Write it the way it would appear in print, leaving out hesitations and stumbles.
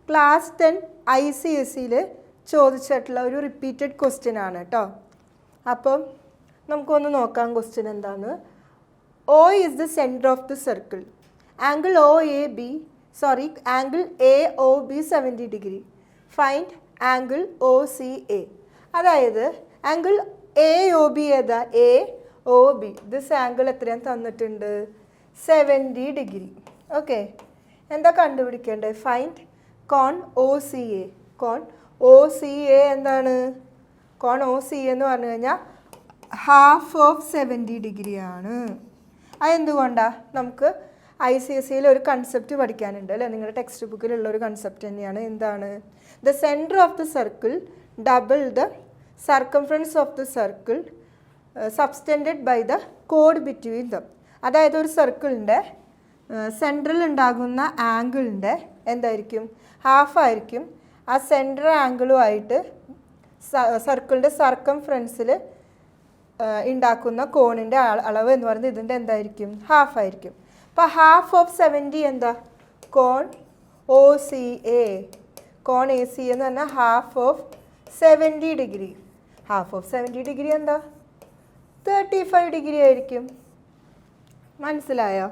Class 10 ICSEയിൽ ചോദിച്ചിട്ടുള്ള ഒരു repeated question ആണ് കേട്ടോ. അപ്പം നമുക്കൊന്ന് നോക്കാം ക്വസ്റ്റ്യൻ എന്താന്ന്. O is the center of the circle. Angle angle AOB 70 degree. Find angle OCA. അതായത് ആംഗിൾ AOB ഏതാ? AOB. ദിസ് ആംഗിൾ എത്രയാണ് തന്നിട്ടുണ്ട്? 70 ഡിഗ്രി. ഓക്കെ, എന്താ കണ്ടുപിടിക്കേണ്ടത്? ഫൈൻഡ് കോൺ OCA. കോൺ OCA എന്താണ്? കോൺ OCA എന്ന് പറഞ്ഞു കഴിഞ്ഞാൽ ഹാഫ് ഓഫ് 70 ഡിഗ്രി ആണ്. അതെന്തുകൊണ്ടാണ്? നമുക്ക് ICSEയിൽ ഒരു കൺസെപ്റ്റ് പഠിക്കാനുണ്ട് അല്ലേ? നിങ്ങളുടെ ടെക്സ്റ്റ് ബുക്കിലുള്ള ഒരു കൺസെപ്റ്റ് തന്നെയാണ്. എന്താണ്? The centre of the circle double the circumference of the circle subtended by the കോഡ് ബിറ്റ്വീൻ ദം. അതായത് ഒരു സർക്കിളിൻ്റെ സെൻട്രൽ ഉണ്ടാകുന്ന ആംഗിളിൻ്റെ എന്തായിരിക്കും? ഹാഫായിരിക്കും. ആ സെൻട്രൽ ആംഗിളുമായിട്ട് സർക്കിളിൻ്റെ സർക്കംഫറൻസിൽ ഉണ്ടാക്കുന്ന കോണിൻ്റെ അളവ് എന്ന് പറയുന്നത് ഇതിൻ്റെ എന്തായിരിക്കും? ഹാഫായിരിക്കും. അപ്പോൾ ഹാഫ് ഓഫ് 70 എന്താ? കോൺ OCA. കോൺ ACA എന്ന് പറഞ്ഞാൽ half of 70 degree. Half of 70 degree എന്താ? 35 ഡിഗ്രി ആയിരിക്കും. മനസ്സിലായോ?